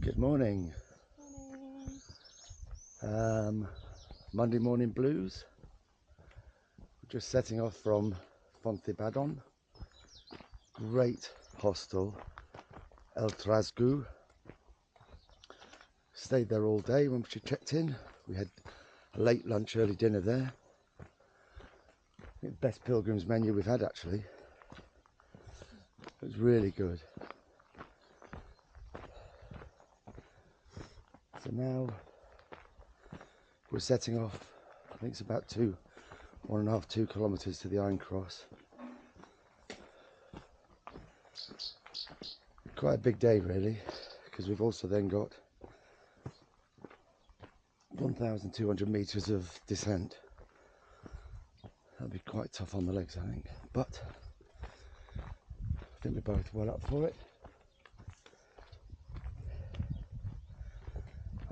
Good morning. Monday morning blues. We're just setting off from Foncebadon. Great hostel, El Trasgu. Stayed there all day when we checked in. We had a late lunch, early dinner there. I think the best pilgrim's menu we've had actually. It was really good. So now we're setting off. I think it's about 1.5–2 kilometers to the Iron Cross. Quite a big day really, because we've also then got 1,200 meters of descent. That'll be quite tough on the legs, I think, but I think we're both well up for it.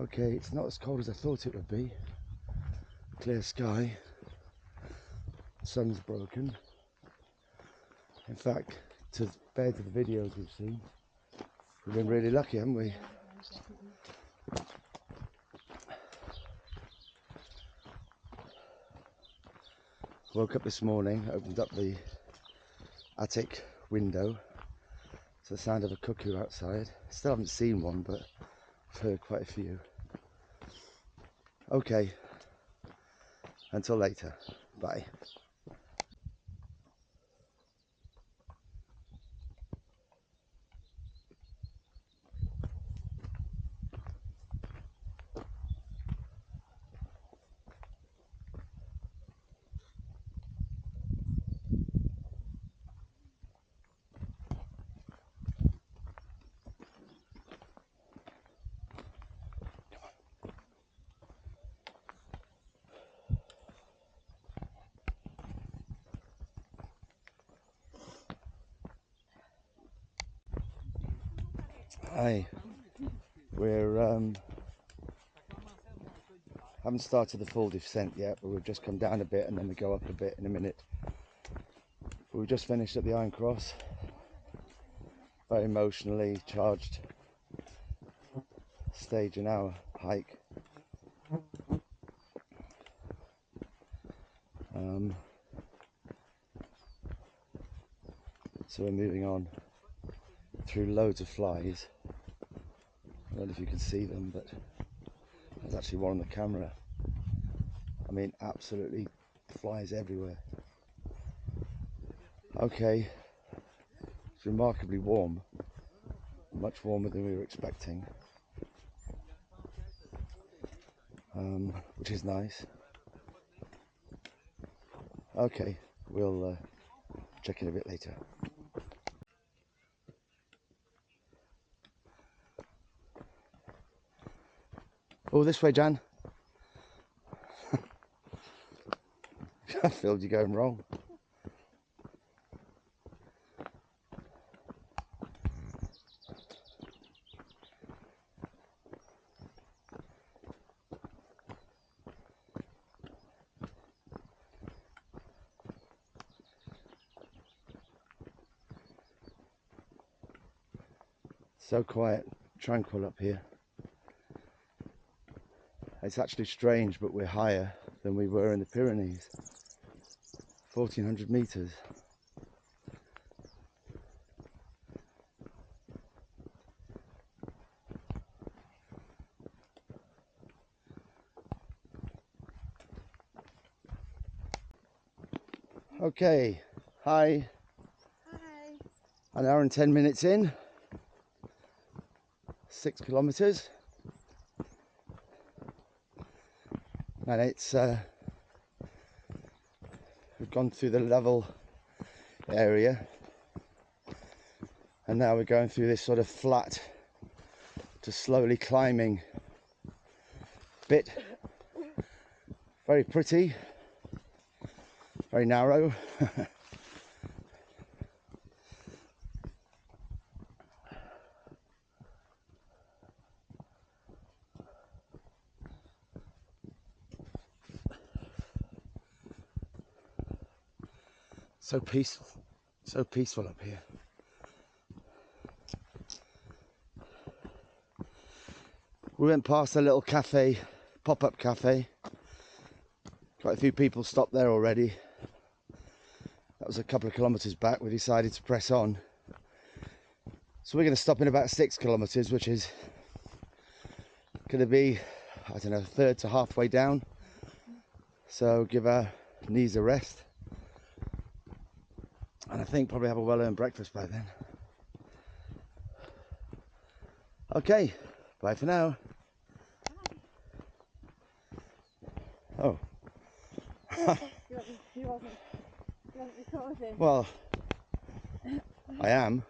Okay, it's not as cold as I thought it would be. Clear sky, sun's broken. In fact, compared to the videos we've seen, we've been really lucky, haven't we? Woke up this morning, opened up the attic window to the sound of a cuckoo outside. Still haven't seen one, but I've heard quite a few. Okay, until later, bye. Hi, we're haven't started the full descent yet, but we've just come down a bit and then we go up a bit in a minute. But we just finished at the Iron Cross. Very emotionally charged stage in our hike. So we're moving on through loads of flies. I don't know if you can see them, but there's actually one on the camera. I mean, absolutely flies everywhere. Okay, it's remarkably warm, much warmer than we were expecting, which is nice. Okay, we'll check in a bit later. Oh, this way, Jan. I feel you're going wrong. So quiet, tranquil up here. It's actually strange, but we're higher than we were in the Pyrenees. 1,400 meters. Okay, hi. Hi. An hour and 10 minutes in. 6 kilometers. And it's we've gone through the level area and now we're going through this sort of flat to slowly climbing bit. Very pretty, very narrow. So peaceful up here. We went past a little cafe, pop-up cafe. Quite a few people stopped there already. That was a couple of kilometres back. We decided to press on. So we're going to stop in about 6 kilometres, which is going to be, I don't know, a third to halfway down. So give our knees a rest. And I think probably have a well-earned breakfast by then. Okay, bye for now. Oh. He wasn't recording. Well, I am.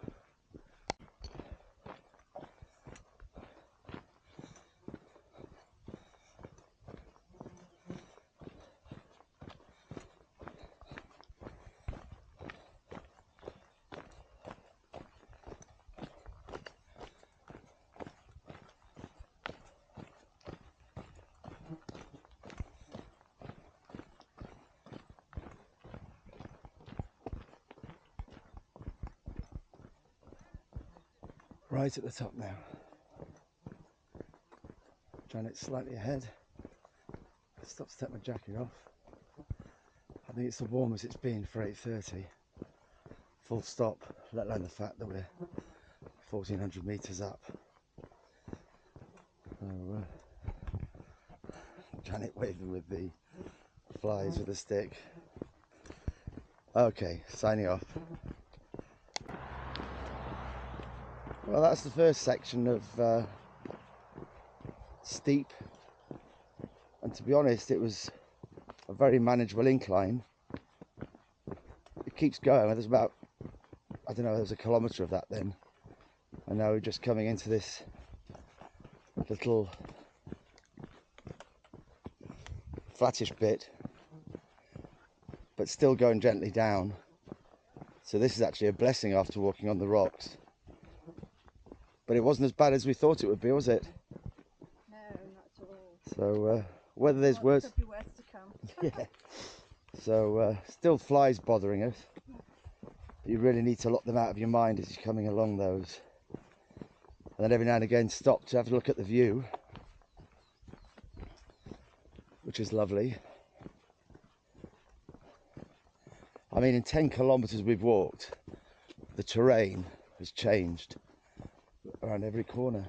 Right at the top now. Janet's slightly ahead. Stop to take my jacket off. I think it's the warmest it's been for 8:30. Full stop, let alone the fact that we're 1400 metres up. So, Janet waving with the flies with a stick. Okay, signing off. Well, that's the first section of steep, and to be honest, it was a very manageable incline. It keeps going. There's about, I don't know, there's a kilometre of that then, and now we're just coming into this little flattish bit, but still going gently down. So this is actually a blessing after walking on the rocks. But it wasn't as bad as we thought it would be, was it? No, not at all. So whether there's worse... Could be worse to come. Yeah. So still flies bothering us. But you really need to lock them out of your mind as you're coming along those. And then every now and again stop to have a look at the view, which is lovely. I mean, in 10 kilometres we've walked, the terrain has changed around every corner.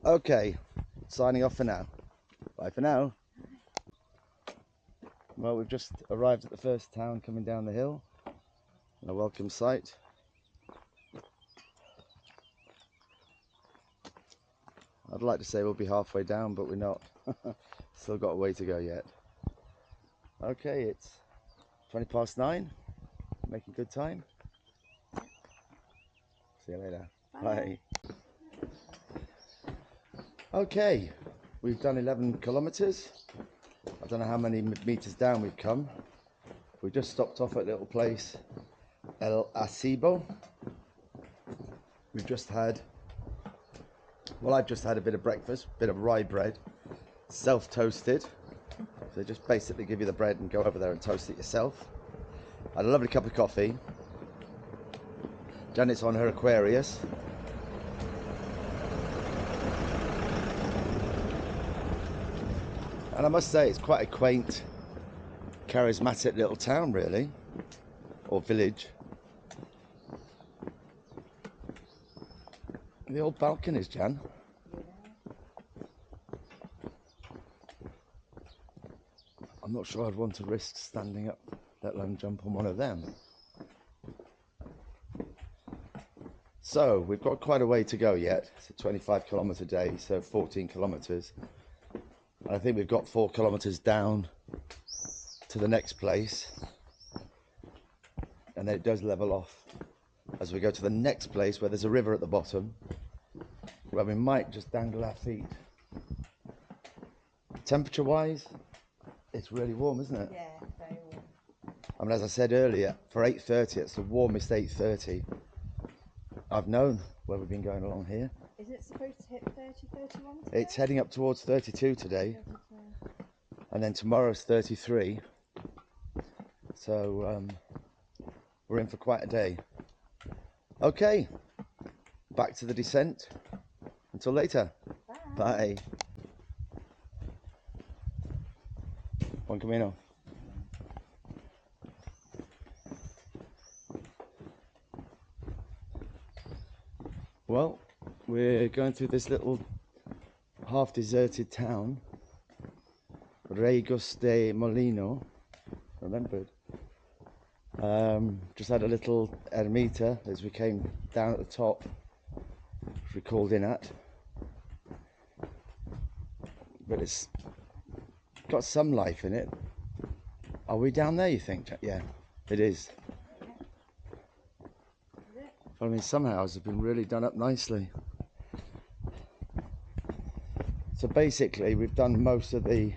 Okay, signing off for now. Bye for now. Well, we've just arrived at the first town coming down the hill. A welcome sight. I'd like to say we'll be halfway down, but we're not. Still got a way to go yet. Okay, it's 9:20. Making good time. See you later. Bye. Okay, we've done 11 kilometres. I don't know how many metres down we've come. We just stopped off at a little place, El Acebo. We've just had, well, I've just had a bit of breakfast, a bit of rye bread, self-toasted. So they just basically give you the bread and go over there and toast it yourself. I had a lovely cup of coffee. Janet's on her Aquarius. And I must say, it's quite a quaint, charismatic little town, really, or village. The old balconies, Jan. I'm not sure I'd want to risk standing up, let alone jump on one of them. So, we've got quite a way to go yet. It's a 25 kilometre day, so 14 kilometres. And I think we've got 4 kilometres down to the next place. And then it does level off as we go to the next place where there's a river at the bottom, where we might just dangle our feet. Temperature wise, it's really warm, isn't it? Yeah, very warm. I mean, as I said earlier, for 8:30, it's the warmest 8:30 I've known where we've been going along here. Is it supposed to hit 30, 31 today? It's heading up towards 32 today, 32. and then tomorrow's 33. So we're in for quite a day. Okay, back to the descent. until later. Bye. Bye. Buen camino. Well, we're going through this little half-deserted town, Regos de Molino. Remembered. Just had a little ermita as we came down at the top, which we called in at. But it's got some life in it. Are we down there, you think? Yeah, it is. I mean, some houses have been really done up nicely. So basically, we've done most of the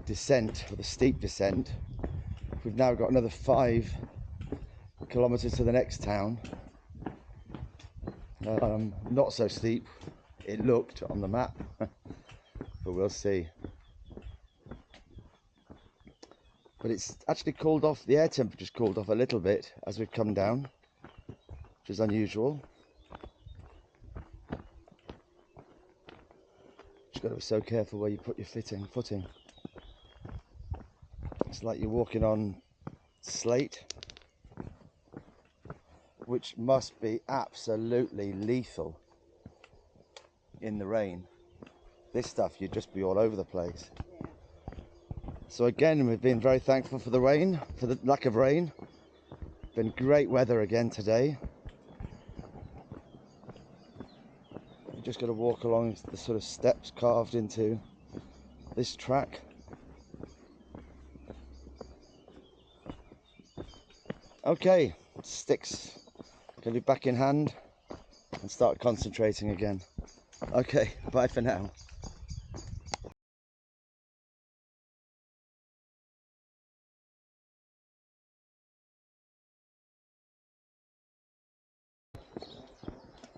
descent, or the steep descent. We've now got another 5 kilometers to the next town. Not so steep, it looked on the map, but we'll see. But it's actually cooled off, the air temperature's cooled off a little bit as we've come down, which is unusual. Just got to be so careful where you put your footing. It's like you're walking on slate, which must be absolutely lethal in the rain. This stuff, you'd just be all over the place. So again, we've been very thankful for the rain, for the lack of rain. Been great weather again today. You just got to walk along the sort of steps carved into this track. Okay, sticks. Gonna be back in hand and start concentrating again. Okay, bye for now.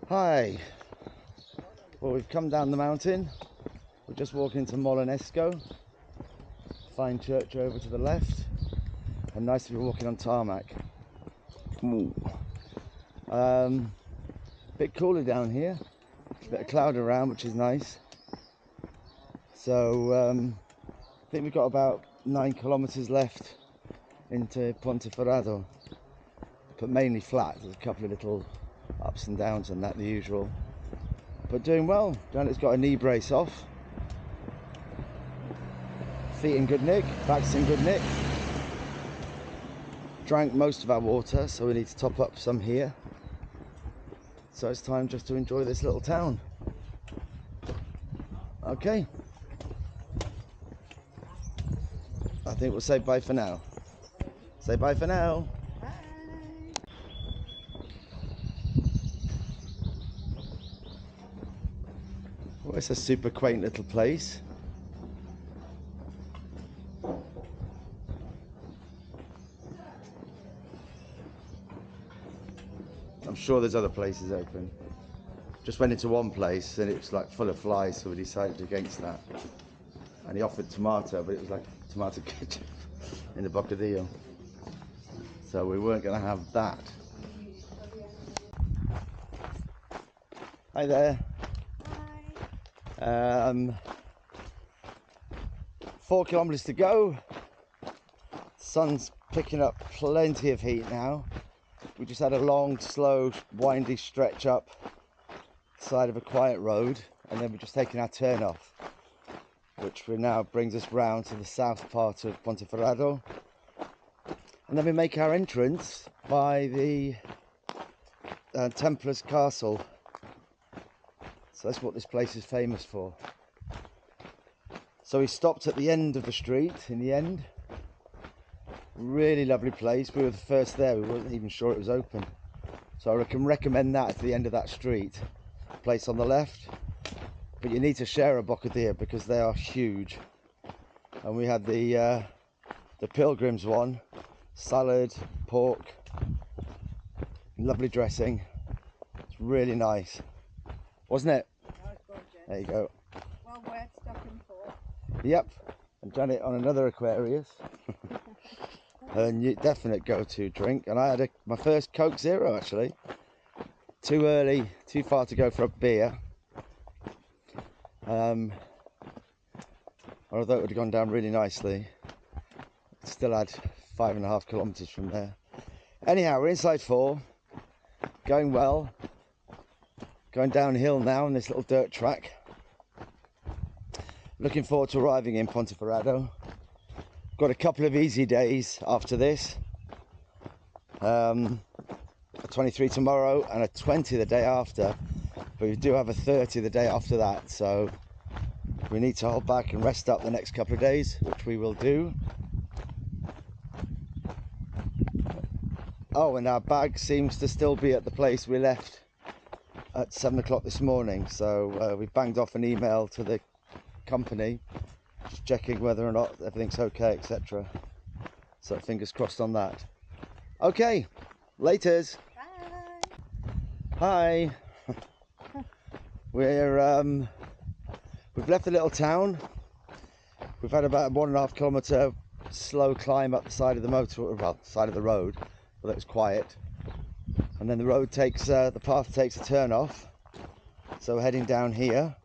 Hi. Well, we've come down the mountain. We're just walking to Molinesco. Fine church over to the left. And nice to be walking on tarmac. Ooh. Bit cooler down here. A bit of cloud around, which is nice. So I think we've got about 9 kilometers left into Ponferrada, but mainly flat. There's a couple of little ups and downs and that, the usual. But doing well. Janet's got a knee brace off. Feet in good nick, back's in good nick. Drank most of our water, so we need to top up some here. So it's time just to enjoy this little town. Okay. I think we'll say bye for now. Say bye for now. Bye. Well, it's a super quaint little place. I'm sure there's other places open. Just went into one place and it was like full of flies, so we decided against that. And he offered tomato, but it was like tomato ketchup in the bocadillo. So we weren't going to have that. Hi there. Bye. 4 kilometers to go. Sun's picking up plenty of heat now. We just had a long, slow, windy stretch up the side of a quiet road, and then we're just taking our turn off, which now brings us round to the south part of Ponferrada. And then we make our entrance by the Templars Castle. So that's what this place is famous for. So we stopped at the end of the street in the end. Really lovely place. We were the first there. We weren't even sure it was open. So I can recommend that at the end of that street. Place on the left. But you need to share a bocadillo because they are huge. And we had the Pilgrims one. Salad, pork, lovely dressing. It's really nice. Wasn't it? That was gorgeous. There you go. Well worth stopping for. Yep. And Janet on another Aquarius. Her definite go-to drink. And I had my first Coke Zero actually. Too early, too far to go for a beer. Although it would have gone down really nicely, it still had 5.5 kilometers from there. Anyhow, we're inside 4, going well, going downhill now on this little dirt track. Looking forward to arriving in Ponferrada. Got a couple of easy days after this. A 23 tomorrow and a 20 the day after, but we do have a 30 the day after that, so we need to hold back and rest up the next couple of days, which we will do. Oh, and our bag seems to still be at the place we left at 7 o'clock this morning, so we banged off an email to the company just checking whether or not everything's okay, etc. So fingers crossed on that. Okay, laters. Bye. Hi. We've left the little town. We've had about a 1.5 kilometer slow climb up the side of the side of the road, but it was quiet. And then the road takes, the path takes a turn off. So we're heading down here.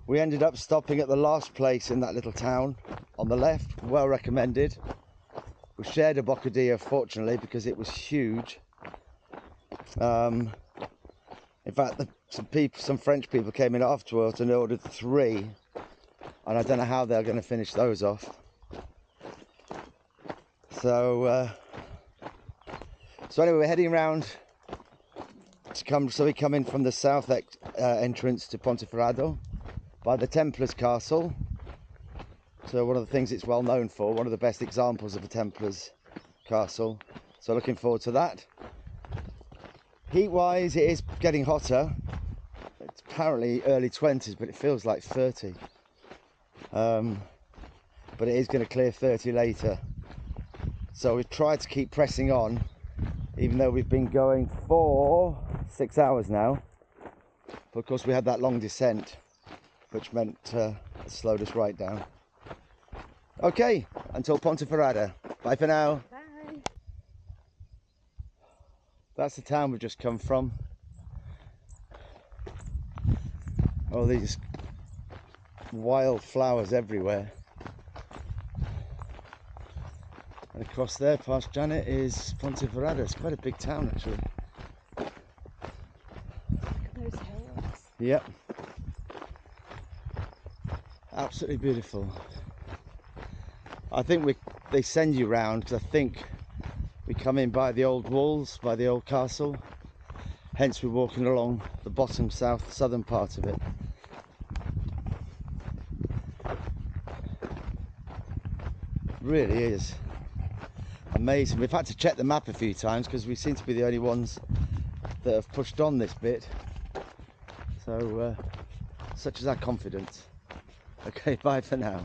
We ended up stopping at the last place in that little town on the left. Well recommended. We shared a bocadillo, fortunately, because it was huge. In fact, some French people came in afterwards and ordered 3, and I don't know how they're going to finish those off. So anyway, we're heading around so we come in from the south entrance to Ponferrada by the Templars Castle. So one of the things it's well known for, one of the best examples of a Templars castle. So looking forward to that. Heat-wise, it is getting hotter. It's apparently early 20s, but it feels like 30. But it is going to clear 30 later. So we've tried to keep pressing on, even though we've been going for 6 hours now. But of course we had that long descent, which meant it slowed us right down. Okay, until Ponferrada. Bye for now. Bye. That's the town we've just come from. All these wild flowers everywhere. And across there, past Janet, is Ponferrada. It's quite a big town, actually. Look at those hills. Yep. Absolutely beautiful. I think they send you round, because I think we come in by the old walls, by the old castle. Hence we're walking along the bottom southern part of it. Really is amazing. We've had to check the map a few times because we seem to be the only ones that have pushed on this bit. So such is our confidence. Okay, bye for now.